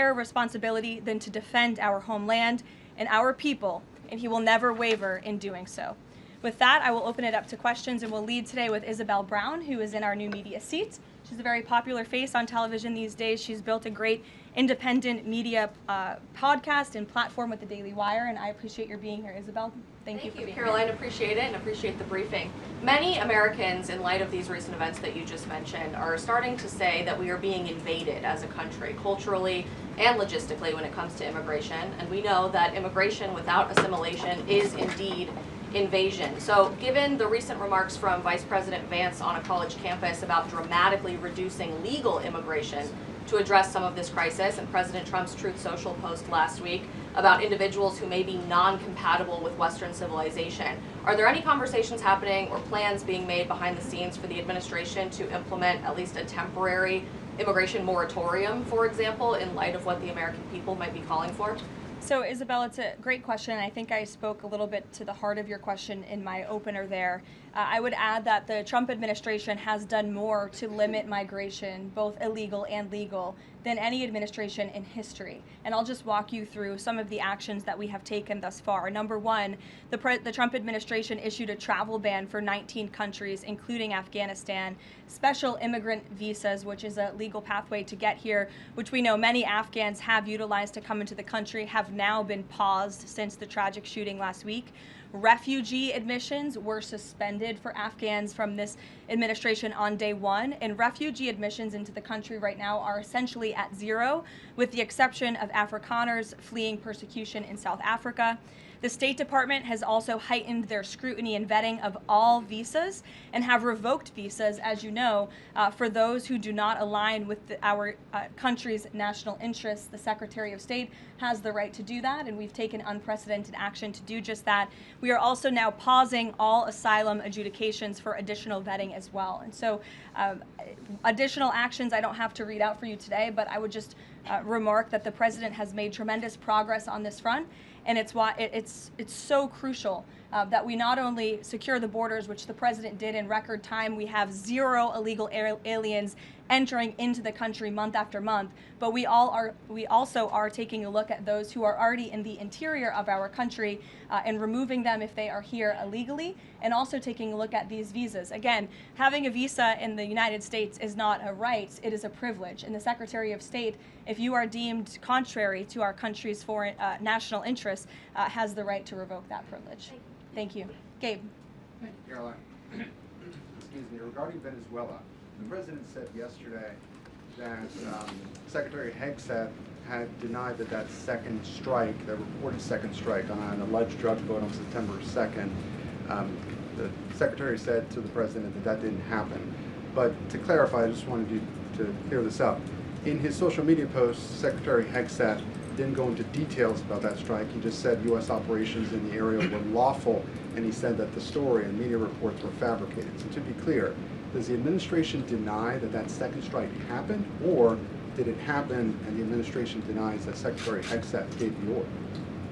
higher responsibility than to defend our homeland and our people, and he will never waver in doing so. With that, I will open it up to questions, and we'll lead today with Isabel Brown, who is in our new media seat. She's a very popular face on television these days. She's built a great independent media podcast and platform with the Daily Wire, and I appreciate your being here, Isabel. Thank you for being Karoline. here. Appreciate it and appreciate the briefing. Many Americans, in light of these recent events that you just mentioned, are starting to say that we are being invaded as a country, culturally and logistically, when it comes to immigration. And we know that immigration without assimilation is indeed invasion. So given the recent remarks from Vice President Vance on a college campus about dramatically reducing legal immigration to address some of this crisis, and President Trump's Truth Social post last week about individuals who may be non-compatible with Western civilization, are there any conversations happening or plans being made behind the scenes for the administration to implement at least a temporary immigration moratorium, for example, in light of what the American people might be calling for? So, Isabel, it's a great question, and I think I spoke a little bit to the heart of your question in my opener there. I would add that the Trump administration has done more to limit migration, both illegal and legal, than any administration in history. And I'll just walk you through some of the actions that we have taken thus far. Number one, the Trump administration issued a travel ban for 19 countries, including Afghanistan, special immigrant visas, which is a legal pathway to get here, which we know many Afghans have utilized to come into the country, have now been paused since the tragic shooting last week. Refugee admissions were suspended for Afghans from this administration on day one, and refugee admissions into the country right now are essentially at zero, with the exception of Afrikaners fleeing persecution in South Africa. The State Department has also heightened their scrutiny and vetting of all visas and have revoked visas, as you know, for those who do not align with our country's national interests. The Secretary of State has the right to do that, and we've taken unprecedented action to do just that. We are also now pausing all asylum adjudications for additional vetting as well. And so additional actions I don't have to read out for you today, but I would just remark that the president has made tremendous progress on this front. And it's why it's so crucial that we not only secure the borders, which the president did in record time. We have zero illegal aliens entering into the country month after month, but we also are taking a look at those who are already in the interior of our country and removing them if they are here illegally, and also taking a look at these visas. Again, having a visa in the United States is not a right, it is a privilege. And the Secretary of State, if you are deemed contrary to our country's foreign national interests, has the right to revoke that privilege. Thank you. Gabe. Thank you, Caroline. Excuse me. Regarding Venezuela, the president said yesterday that Secretary Hegseth had denied that second strike, that reported second strike on an alleged drug vote on September 2nd. The secretary said to the president that didn't happen. But to clarify, I just wanted you to clear this up. In his social media post, Secretary Hegseth didn't go into details about that strike. He just said U.S. operations in the area were lawful, and he said that the story and media reports were fabricated. So to be clear, does the administration deny that second strike happened, or did it happen and the administration denies that Secretary Hegseth gave the order?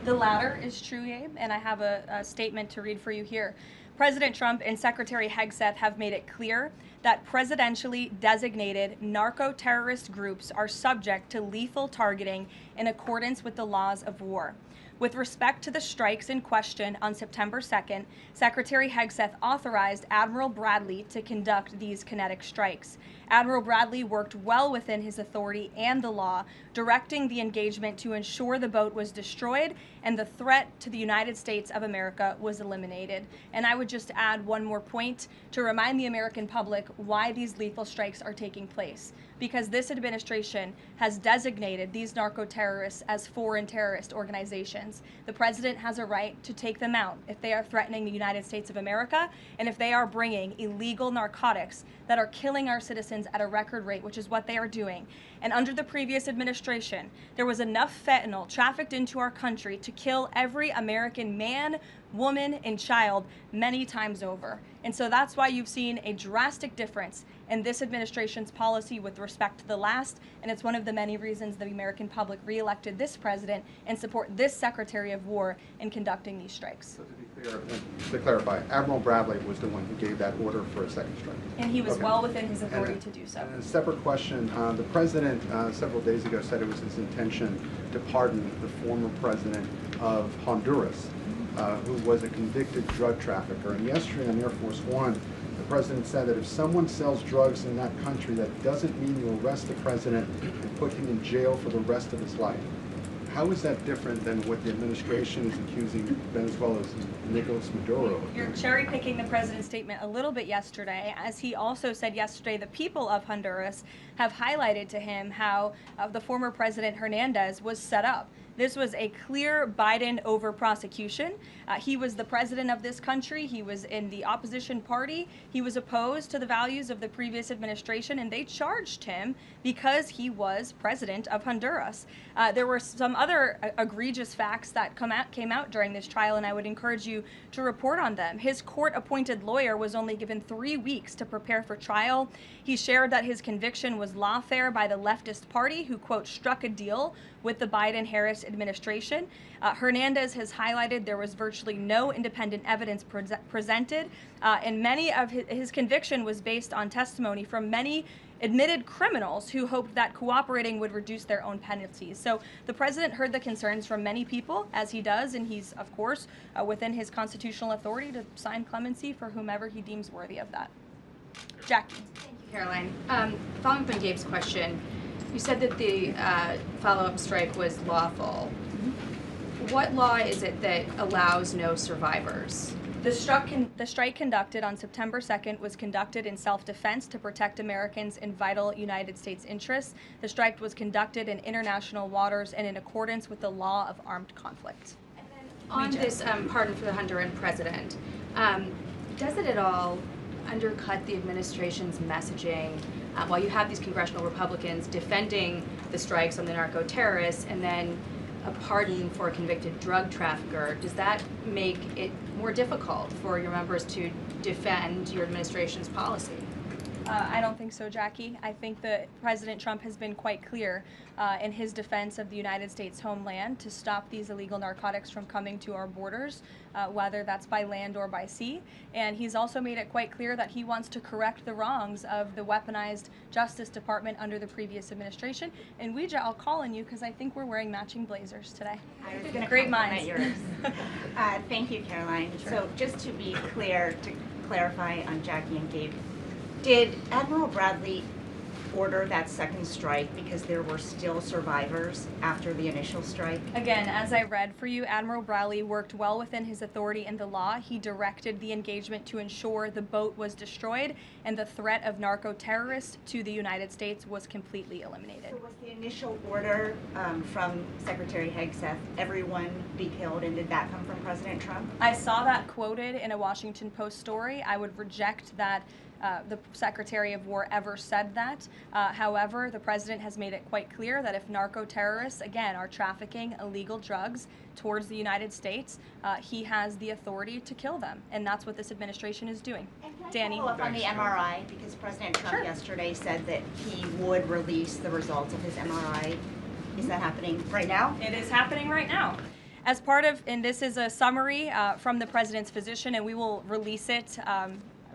The latter is true, Gabe, and I have a statement to read for you here. President Trump and Secretary Hegseth have made it clear that presidentially designated narco-terrorist groups are subject to lethal targeting in accordance with the laws of war. With respect to the strikes in question on September 2nd, Secretary Hegseth authorized Admiral Bradley to conduct these kinetic strikes. Admiral Bradley worked well within his authority and the law, directing the engagement to ensure the boat was destroyed and the threat to the United States of America was eliminated. And I would just add one more point to remind the American public why these lethal strikes are taking place. Because this administration has designated these narco-terrorists as foreign terrorist organizations. The president has a right to take them out if they are threatening the United States of America and if they are bringing illegal narcotics that are killing our citizens at a record rate, which is what they are doing. And under the previous administration, there was enough fentanyl trafficked into our country to kill every American man, woman, and child many times over. And so that's why you've seen a drastic difference in this administration's policy with respect to the last, and it's one of the many reasons the American public reelected this president and support this Secretary of War in conducting these strikes. So to be clear, clear, to clarify, Admiral Bradley was the one who gave that order for a second strike. And he was Okay. well within his authority to do so. And a separate question, the president several days ago said it was his intention to pardon the former president of Honduras, who was a convicted drug trafficker. And yesterday on Air Force One, the president said that if someone sells drugs in that country, that doesn't mean you arrest the president and put him in jail for the rest of his life. How is that different than what the administration is accusing Venezuela's Nicolas Maduro of? You're cherry picking the president's statement a little bit yesterday, as he also said yesterday the people of Honduras have highlighted to him how the former president Hernandez was set up. This was a clear Biden over prosecution. He was the president of this country. He was in the opposition party. He was opposed to the values of the previous administration, and they charged him because he was president of Honduras. There were some other egregious facts that came out during this trial, and I would encourage you to report on them. His court-appointed lawyer was only given 3 weeks to prepare for trial. He shared that his conviction was lawfare by the leftist party, who, quote, struck a deal with the Biden-Harris administration. Hernandez has highlighted there was virtually no independent evidence presented, and many of his conviction was based on testimony from many admitted criminals who hoped that cooperating would reduce their own penalties. So the president heard the concerns from many people, as he does, and he's, of course, within his constitutional authority to sign clemency for whomever he deems worthy of that. Jackie. Thank you, Caroline. Following up on Gabe's question, you said that the follow-up strike was lawful. What law is it that allows no survivors? The strike conducted on September 2nd was conducted in self-defense to protect Americans in vital United States interests. The strike was conducted in international waters and in accordance with the law of armed conflict. And then on this pardon for the Honduran president, does it at all undercut the administration's messaging while you have these congressional Republicans defending the strikes on the narco-terrorists and then a pardon for a convicted drug trafficker? Does that make it more difficult for your members to defend your administration's policy? I don't think so, Jackie. I think that President Trump has been quite clear in his defense of the United States homeland to stop these illegal narcotics from coming to our borders, whether that's by land or by sea. And he's also made it quite clear that he wants to correct the wrongs of the weaponized Justice Department under the previous administration. And Ouija, I'll call on you because I think we're wearing matching blazers today. I was going to Great compliment minds. yours. Thank you, Caroline. Sure. So just to be clear, to clarify on Jackie and Gabe, did Admiral Bradley order that second strike because there were still survivors after the initial strike? Again, as I read for you, Admiral Bradley worked well within his authority and the law. He directed the engagement to ensure the boat was destroyed and the threat of narco-terrorists to the United States was completely eliminated. So was the initial order from Secretary Hegseth, everyone be killed, and did that come from President Trump? I saw that quoted in a Washington Post story. I would reject that the Secretary of War ever said that. However, the president has made it quite clear that if narco-terrorists, again, are trafficking illegal drugs towards the United States, he has the authority to kill them. And that's what this administration is doing. And can I Danny? follow up on the MRI? Because President Trump Sure. yesterday said that he would release the results of his MRI. Is that happening right now? It is happening right now. As part of, and this is a summary from the president's physician, and we will release it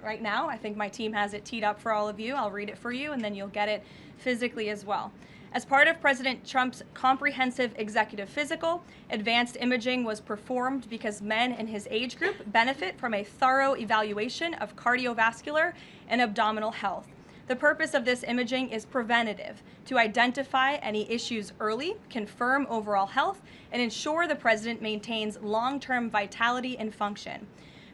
right now. I think my team has it teed up for all of you. I'll read it for you, and then you'll get it physically as well. As part of President Trump's comprehensive executive physical, advanced imaging was performed because men in his age group benefit from a thorough evaluation of cardiovascular and abdominal health. The purpose of this imaging is preventative, to identify any issues early, confirm overall health, and ensure the president maintains long-term vitality and function.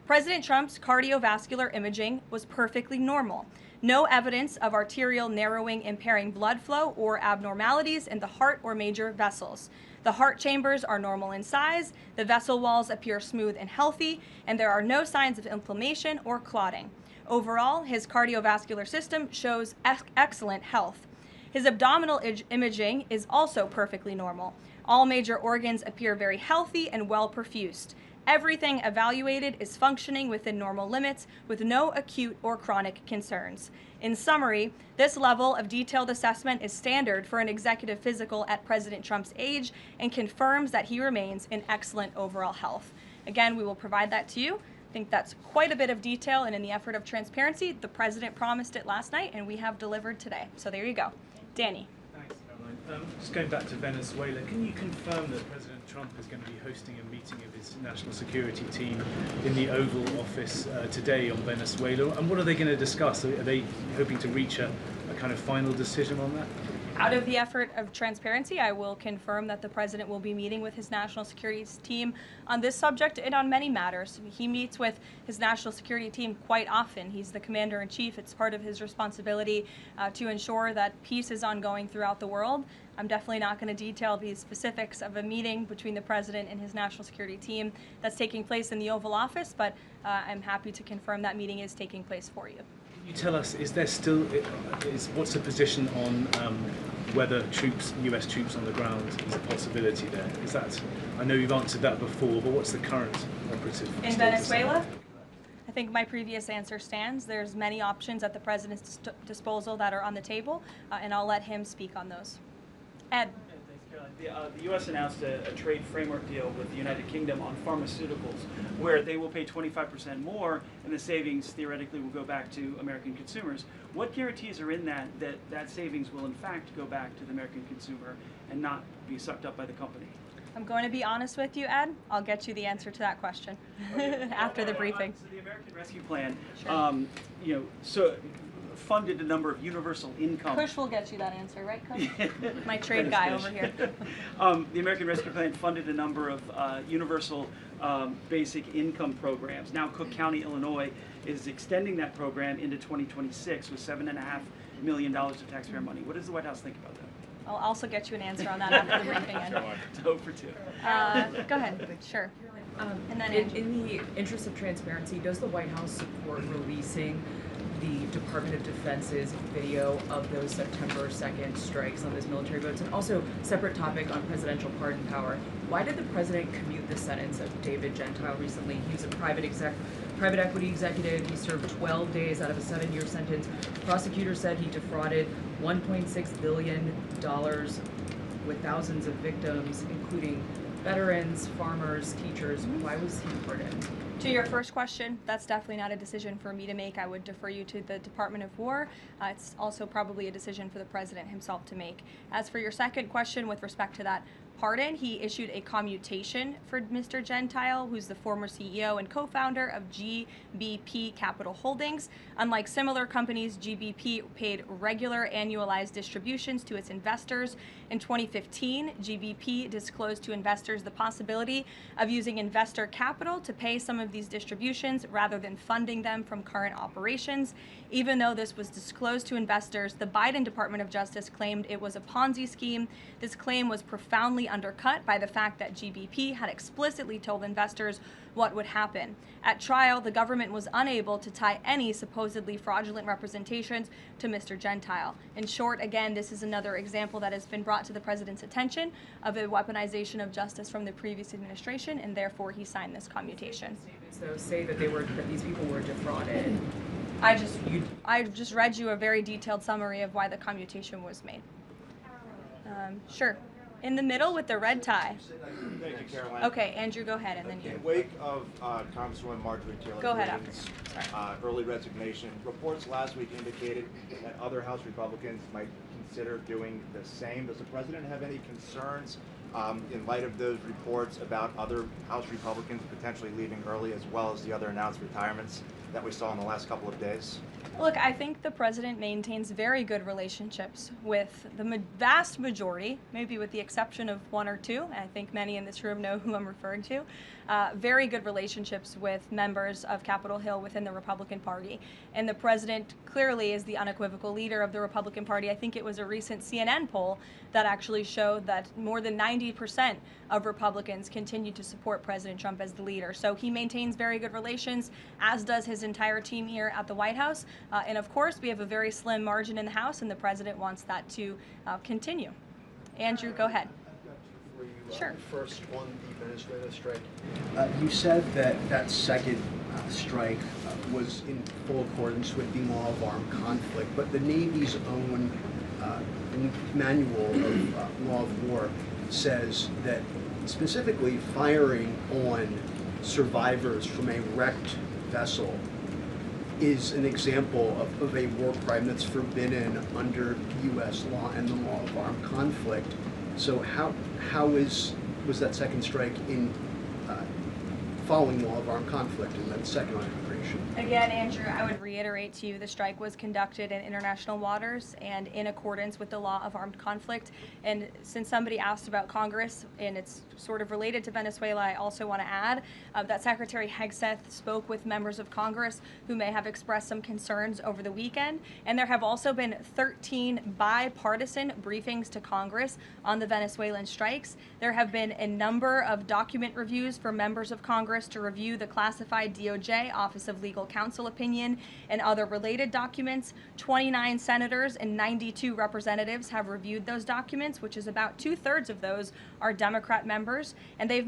President Trump's cardiovascular imaging was perfectly normal. No evidence of arterial narrowing impairing blood flow or abnormalities in the heart or major vessels. The heart chambers are normal in size, the vessel walls appear smooth and healthy, and there are no signs of inflammation or clotting. Overall, his cardiovascular system shows excellent health. His abdominal imaging is also perfectly normal. All major organs appear very healthy and well perfused. Everything evaluated is functioning within normal limits with no acute or chronic concerns. In summary, this level of detailed assessment is standard for an executive physical at President Trump's age and confirms that he remains in excellent overall health. Again, we will provide that to you. I think that's quite a bit of detail, and in the effort of transparency, the president promised it last night, and we have delivered today. So there you go. Danny. Thanks, Karoline. Just going back to Venezuela, can you confirm that President Trump is going to be hosting a meeting of his national security team in the Oval Office today on Venezuela? And what are they going to discuss? Are they hoping to reach a kind of final decision on that? Out of the effort of transparency, I will confirm that the president will be meeting with his national security team on this subject and on many matters. He meets with his national security team quite often. He's the commander-in-chief. It's part of his responsibility to ensure that peace is ongoing throughout the world. I'm definitely not going to detail the specifics of a meeting between the president and his national security team that's taking place in the Oval Office, but I'm happy to confirm that meeting is taking place for you. Can you tell us, what's the position on whether U.S. troops on the ground is a possibility there? Is that, I know you've answered that before, but what's the current operative In status? Venezuela? I think my previous answer stands. There's many options at the president's disposal that are on the table, and I'll let him speak on those. Ed. Thanks, Caroline. The U.S. announced a trade framework deal with the United Kingdom on pharmaceuticals, where they will pay 25% more, and the savings theoretically will go back to American consumers. What guarantees are in that savings will in fact go back to the American consumer and not be sucked up by the company? I'm going to be honest with you, Ed. I'll get you the answer to that question after the briefing. So the American Rescue Plan, Sure. funded a number of universal income. Kush will get you that answer, right, Kush? My trade guy over here. The American Rescue Plan funded a number of universal basic income programs. Now Cook County, Illinois is extending that program into 2026 with $7.5 million of taxpayer money. What does the White House think about that? I'll also get you an answer on that after the briefing. Ed. 0 for 2. Go ahead. Sure. And then in the interest of transparency, does the White House support releasing the Department of Defense's video of those September 2nd strikes on those military boats? And also, separate topic on presidential pardon power. Why did the president commute the sentence of David Gentile recently? He was a private equity executive. He served 12 days out of a 7-year sentence. Prosecutors said he defrauded $1.6 billion with thousands of victims, including veterans, farmers, teachers. Why was he pardoned? To your first question, that's definitely not a decision for me to make. I would defer you to the Department of War. It's also probably a decision for the president himself to make. As for your second question with respect to that pardon, he issued a commutation for Mr. Gentile, who's the former CEO and co-founder of GBP Capital Holdings. Unlike similar companies, GBP paid regular annualized distributions to its investors. In 2015, GBP disclosed to investors the possibility of using investor capital to pay some of these distributions rather than funding them from current operations. Even though this was disclosed to investors, the Biden Department of Justice claimed it was a Ponzi scheme. This claim was profoundly undercut by the fact that GBP had explicitly told investors what would happen. At trial, the government was unable to tie any supposedly fraudulent representations to Mr. Gentile. In short, again, this is another example that has been brought to the president's attention of a weaponization of justice from the previous administration, and therefore he signed this commutation. Statements, though, say that these people were defrauded. I just read you a very detailed summary of why the commutation was made. Sure. In the middle with the red tie. Thank you, Caroline. Okay, Andrew, go ahead, and then you. In wake of Congresswoman Marjorie Taylor Go ahead Greene's early resignation, reports last week indicated that other House Republicans might consider doing the same. Does the president have any concerns in light of those reports about other House Republicans potentially leaving early, as well as the other announced retirements that we saw in the last couple of days? Look, I think the president maintains very good relationships with the vast majority, maybe with the exception of one or two. I think many in this room know who I'm referring to. Very good relationships with members of Capitol Hill within the Republican Party. And the president clearly is the unequivocal leader of the Republican Party. I think it was a recent CNN poll that actually showed that more than 90% of Republicans continue to support President Trump as the leader. So he maintains very good relations, as does his entire team here at the White House. And of course, we have a very slim margin in the House, and the president wants that to continue. Andrew, go ahead. Sure. First, on the Venezuela strike, you said that second strike was in full accordance with the law of armed conflict, but the Navy's own manual of law of war says that specifically firing on survivors from a wrecked vessel is an example of a war crime that's forbidden under U.S. law and the law of armed conflict. So was that second strike in following law of armed conflict and then second on immigration? Again, Andrew, I would reiterate to you the strike was conducted in international waters and in accordance with the law of armed conflict. And since somebody asked about Congress, and it's sort of related to Venezuela, I also want to add that Secretary Hegseth spoke with members of Congress who may have expressed some concerns over the weekend. And there have also been 13 bipartisan briefings to Congress on the Venezuelan strikes. There have been a number of document reviews for members of Congress to review the classified DOJ Office of Legal Counsel opinion and other related documents. 29 senators and 92 representatives have reviewed those documents, which is about 2/3 of those are Democrat members, and they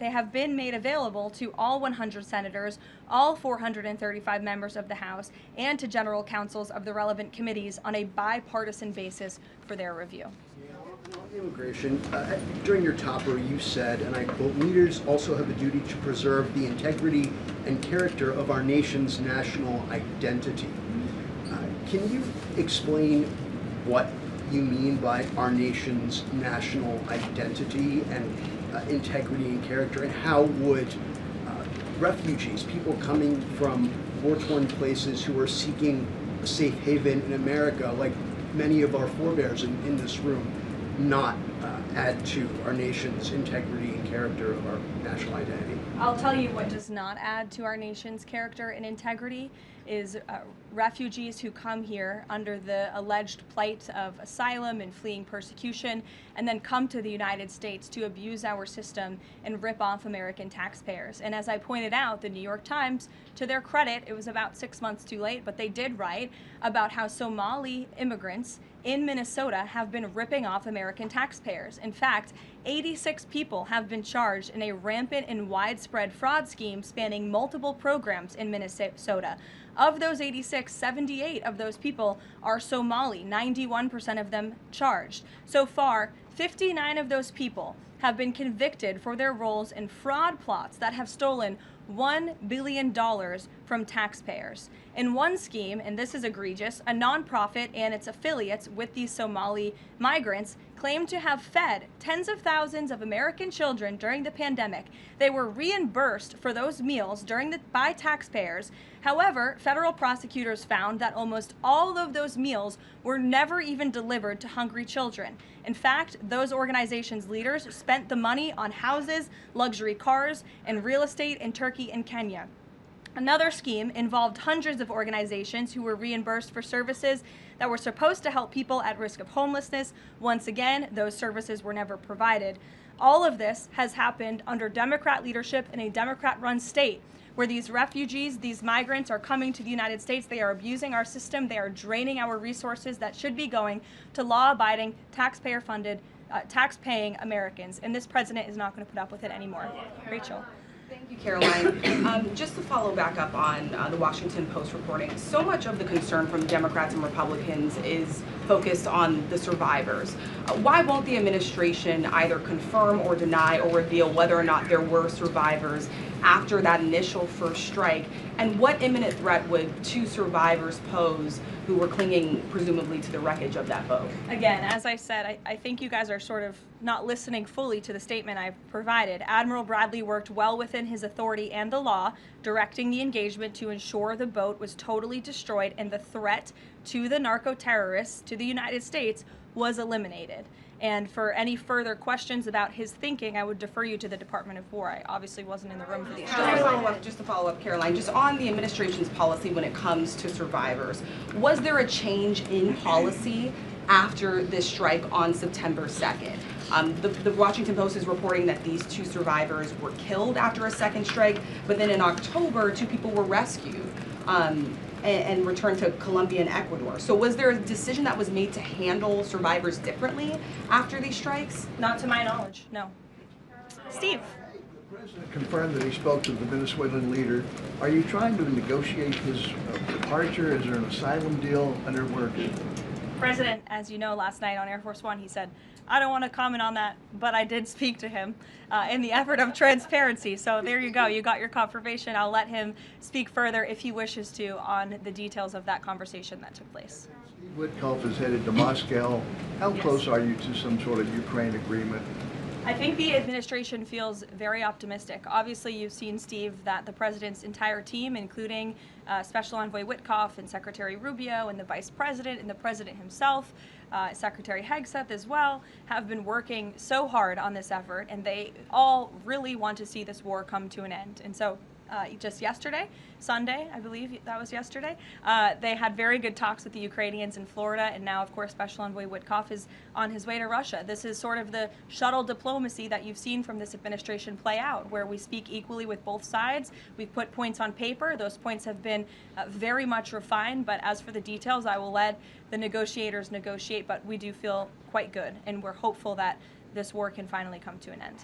have been made available to all 100 senators, all 435 members of the House, and to general counsels of the relevant committees on a bipartisan basis for their review. On immigration, during your topper you said, and I quote, "Leaders also have a duty to preserve the integrity and character of our nation's national identity." Can you explain what you mean by our nation's national identity and integrity and character, and how would refugees, people coming from war-torn places who are seeking a safe haven in America, like many of our forebears in this room, not add to our nation's integrity and character of our national identity? I'll tell you what does not add to our nation's character and integrity is refugees who come here under the alleged plight of asylum and fleeing persecution, and then come to the United States to abuse our system and rip off American taxpayers. And as I pointed out, the New York Times, to their credit, it was about 6 months too late, but they did write about how Somali immigrants in Minnesota have been ripping off American taxpayers. In fact, 86 people have been charged in a rampant and widespread fraud scheme spanning multiple programs in Minnesota. Of those 86, 78 of those people are Somali, 91% of them charged. So far, 59 of those people have been convicted for their roles in fraud plots that have stolen $1 billion from taxpayers. In one scheme, and this is egregious, a nonprofit and its affiliates with these Somali migrants claimed to have fed tens of thousands of American children during the pandemic. They were reimbursed for those meals by taxpayers. However, federal prosecutors found that almost all of those meals were never even delivered to hungry children. In fact, those organizations' leaders spent the money on houses, luxury cars, and real estate in Turkey and Kenya. Another scheme involved hundreds of organizations who were reimbursed for services that were supposed to help people at risk of homelessness. Once again, those services were never provided. All of this has happened under Democrat leadership in a Democrat-run state, where these refugees, these migrants are coming to the United States. They are abusing our system. They are draining our resources that should be going to law-abiding, taxpayer-funded, tax-paying Americans. And this president is not going to put up with it anymore. Rachel. Thank you, Karoline. Just to follow back up on the Washington Post reporting, so much of the concern from Democrats and Republicans is focused on the survivors. Why won't the administration either confirm or deny or reveal whether or not there were survivors after that initial first strike? And what imminent threat would two survivors pose who were clinging presumably to the wreckage of that boat? Again, as I said, I think you guys are sort of not listening fully to the statement I've provided. Admiral Bradley worked well within his authority and the law, directing the engagement to ensure the boat was totally destroyed and the threat to the narco-terrorists to the United States was eliminated. And for any further questions about his thinking, I would defer you to the Department of War. I obviously wasn't in the room for these. Just to follow up, Karoline, just on the administration's policy when it comes to survivors, was there a change in policy after this strike on September 2nd? The Washington Post is reporting that these two survivors were killed after a second strike, but then in October, two people were rescued and returned to Colombia and Ecuador. So was there a decision that was made to handle survivors differently after these strikes? Not to my knowledge, no. Steve. The president confirmed that he spoke to the Venezuelan leader. Are you trying to negotiate his departure? Is there an asylum deal under work? President, as you know, last night on Air Force One, he said, I don't want to comment on that, but I did speak to him in the effort of transparency. So there you go. You got your confirmation. I'll let him speak further if he wishes to on the details of that conversation that took place. Steve Witkoff is headed to Moscow. How Yes. close are you to some sort of Ukraine agreement? I think the administration feels very optimistic. Obviously, you've seen, Steve, that the president's entire team, including Special Envoy Witkoff and Secretary Rubio and the vice president and the president himself, Secretary Hegseth as well, have been working so hard on this effort, and they all really want to see this war come to an end. And so just yesterday, Sunday, I believe that was yesterday, they had very good talks with the Ukrainians in Florida, and now, of course, Special Envoy Witkoff is on his way to Russia. This is sort of the shuttle diplomacy that you've seen from this administration play out, where we speak equally with both sides. We've put points on paper. Those points have been very much refined, but as for the details, I will let the negotiators negotiate, but we do feel quite good, and we're hopeful that this war can finally come to an end.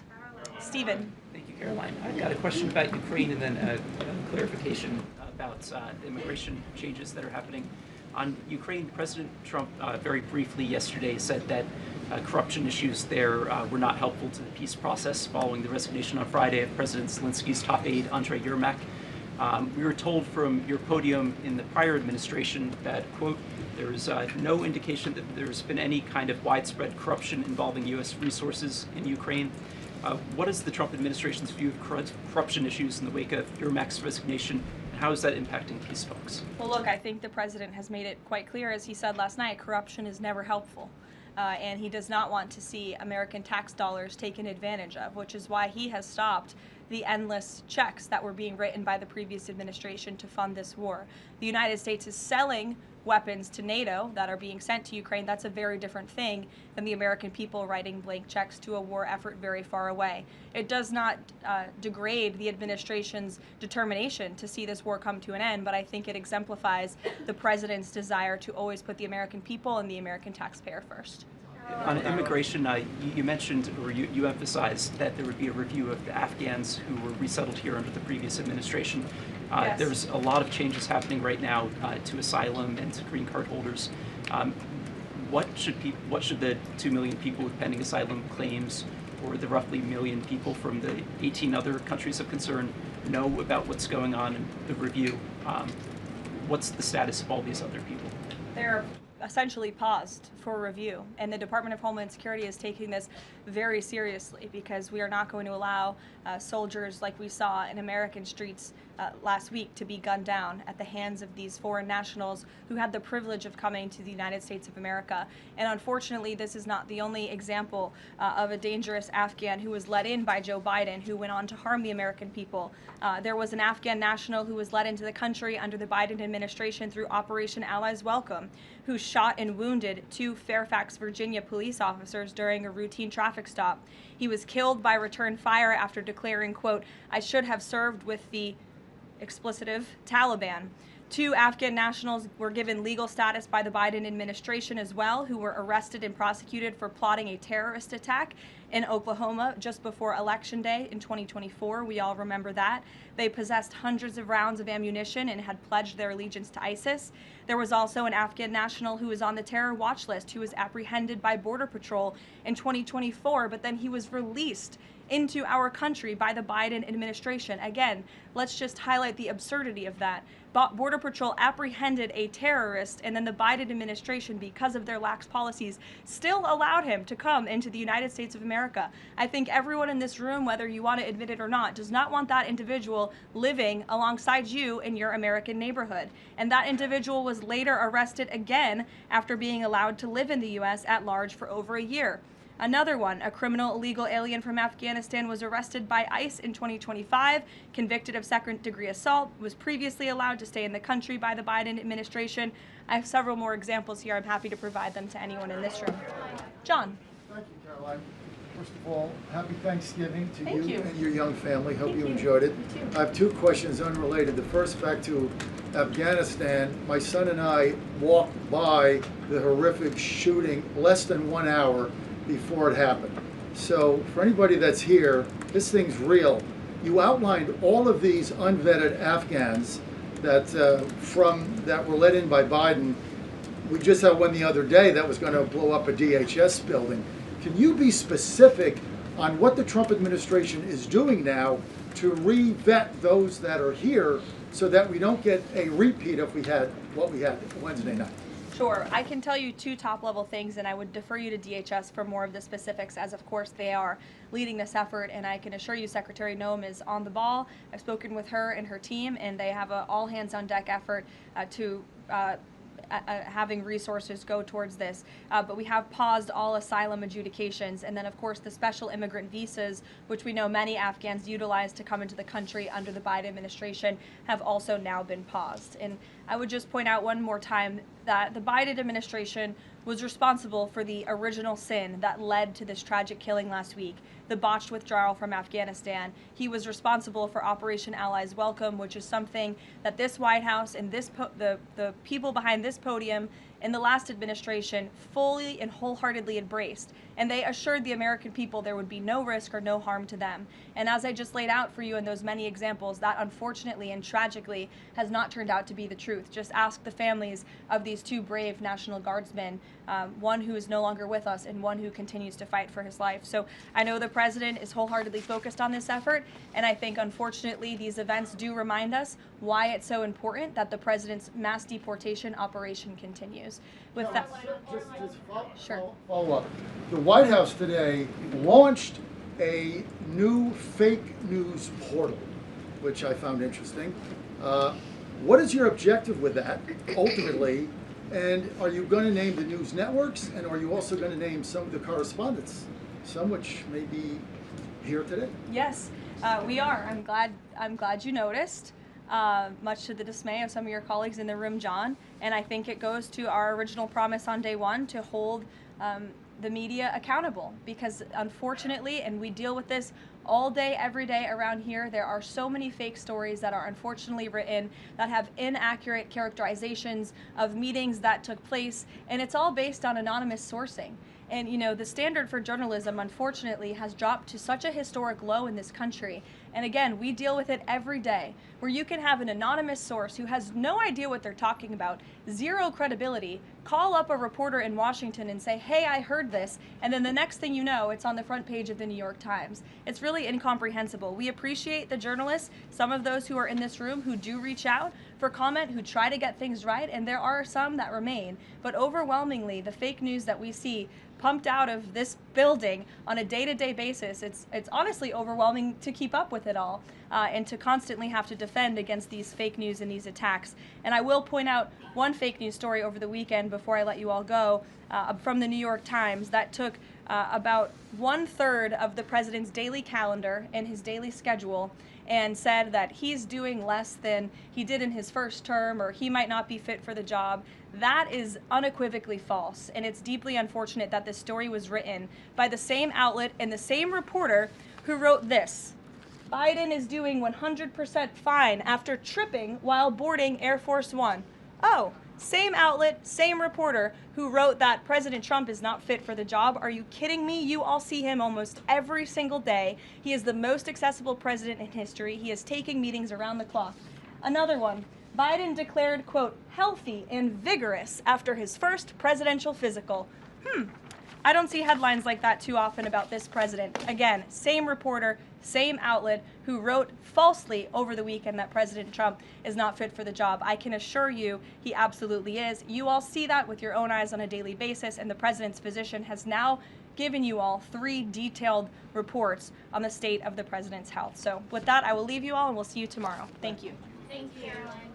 Stephen. Thank you, Caroline. I've got a question about Ukraine and then a clarification about immigration changes that are happening. On Ukraine, President Trump very briefly yesterday said that corruption issues there were not helpful to the peace process following the resignation on Friday of President Zelensky's top aide, Andrei Yermak. We were told from your podium in the prior administration that, quote, there is no indication that there's been any kind of widespread corruption involving U.S. resources in Ukraine. What is the Trump administration's view of corruption issues in the wake of Yermak's resignation, and how is that impacting peace talks? Well, look, I think the president has made it quite clear, as he said last night, corruption is never helpful. And he does not want to see American tax dollars taken advantage of, which is why he has stopped the endless checks that were being written by the previous administration to fund this war. The United States is selling weapons to NATO that are being sent to Ukraine. That's a very different thing than the American people writing blank checks to a war effort very far away. It does not degrade the administration's determination to see this war come to an end, but I think it exemplifies the president's desire to always put the American people and the American taxpayer first. On immigration, you mentioned, or you emphasized that there would be a review of the Afghans who were resettled here under the previous administration. Yes. There's a lot of changes happening right now to asylum and to green card holders. What should the 2 million people with pending asylum claims, or the roughly 1 million people from the 18 other countries of concern, know about what's going on in the review? What's the status of all these other people? They're essentially paused for review, and the Department of Homeland Security is taking this very seriously, because we are not going to allow soldiers like we saw in American streets last week to be gunned down at the hands of these foreign nationals who had the privilege of coming to the United States of America. And unfortunately, this is not the only example of a dangerous Afghan who was let in by Joe Biden, who went on to harm the American people. There was an Afghan national who was let into the country under the Biden administration through Operation Allies Welcome, who shot and wounded 2 Fairfax, Virginia police officers during a routine traffic stop. He was killed by return fire after declaring, quote, "I should have served with the explicitive Taliban." 2 Afghan nationals were given legal status by the Biden administration as well, who were arrested and prosecuted for plotting a terrorist attack in Oklahoma just before Election Day in 2024. We all remember that. They possessed hundreds of rounds of ammunition and had pledged their allegiance to ISIS. There was also an Afghan national who was on the terror watch list who was apprehended by Border Patrol in 2024, but then he was released into our country by the Biden administration. Again, let's just highlight the absurdity of that. Border Patrol apprehended a terrorist, and then the Biden administration, because of their lax policies, still allowed him to come into the United States of America. I think everyone in this room, whether you want to admit it or not, does not want that individual living alongside you in your American neighborhood. And that individual was later arrested again after being allowed to live in the U.S. at large for over a year. Another one, a criminal illegal alien from Afghanistan, was arrested by ICE in 2025, convicted of second-degree assault, was previously allowed to stay in the country by the Biden administration. I have several more examples here. I'm happy to provide them to anyone in this room. John. Thank you, Caroline. First of all, happy Thanksgiving to Thank you and your young family. Hope Thank you you. enjoyed it. You too. I have 2 questions unrelated. The first, back to Afghanistan. My son and I walked by the horrific shooting less than 1 hour before it happened. So for anybody that's here, this thing's real. You outlined all of these unvetted Afghans that that were let in by Biden. We just had one the other day that was going to blow up a DHS building. Can you be specific on what the Trump administration is doing now to re-vet those that are here so that we don't get a repeat of what we had Wednesday night? Sure. I can tell you two top-level things, and I would defer you to DHS for more of the specifics, as of course they are leading this effort, and I can assure you Secretary Noem is on the ball. I've spoken with her and her team, and they have an all-hands-on-deck effort to having resources go towards this. But we have paused all asylum adjudications, and then of course the special immigrant visas, which we know many Afghans utilize to come into the country under the Biden administration, have also now been paused. And I would just point out one more time that the Biden administration was responsible for the original sin that led to this tragic killing last week, the botched withdrawal from Afghanistan. He was responsible for Operation Allies Welcome, which is something that this White House and the people behind this podium in the last administration fully and wholeheartedly embraced. And they assured the American people there would be no risk or no harm to them. And as I just laid out for you in those many examples, that unfortunately and tragically has not turned out to be the truth. Just ask the families of these two brave National Guardsmen, one who is no longer with us and one who continues to fight for his life. So I know the president is wholeheartedly focused on this effort, and I think unfortunately these events do remind us why it's so important that the president's mass deportation operation continues. With that, follow up. The White House today launched a new fake news portal, which I found interesting. What is your objective with that, ultimately? And are you going to name the news networks, and are you also going to name some of the correspondents, some which may be here today? Yes, we are. I'm glad you noticed. Much to the dismay of some of your colleagues in the room, John. And I think it goes to our original promise on day one to hold the media accountable, because unfortunately, and we deal with this all day, every day around here, there are so many fake stories that are unfortunately written that have inaccurate characterizations of meetings that took place, and it's all based on anonymous sourcing. And you know, the standard for journalism, unfortunately, has dropped to such a historic low in this country. And again, we deal with it every day, where you can have an anonymous source who has no idea what they're talking about, zero credibility, call up a reporter in Washington and say, hey, I heard this, and then the next thing you know, it's on the front page of the New York Times. It's really incomprehensible. We appreciate the journalists, some of those who are in this room who do reach out for comment, who try to get things right, and there are some that remain. But overwhelmingly, the fake news that we see pumped out of this building on a day-to-day basis, it's honestly overwhelming to keep up with it all, and to constantly have to defend against these fake news and these attacks. And I will point out one fake news story over the weekend before I let you all go, from the New York Times that took about 1/3 of the president's daily calendar and his daily schedule and said that he's doing less than he did in his first term, or he might not be fit for the job. That is unequivocally false, and it's deeply unfortunate that this story was written by the same outlet and the same reporter who wrote this: Biden is doing 100% fine after tripping while boarding Air Force One. Oh, same outlet, same reporter who wrote that President Trump is not fit for the job. Are you kidding me? You all see him almost every single day. He is the most accessible president in history. He is taking meetings around the clock. Another one. Biden declared, quote, healthy and vigorous after his first presidential physical. I don't see headlines like that too often about this president. Again, same reporter, same outlet who wrote falsely over the weekend that President Trump is not fit for the job. I can assure you he absolutely is. You all see that with your own eyes on a daily basis, and the president's physician has now given you all 3 detailed reports on the state of the president's health. So with that, I will leave you all, and we'll see you tomorrow. Thank you. Thank you, Caroline.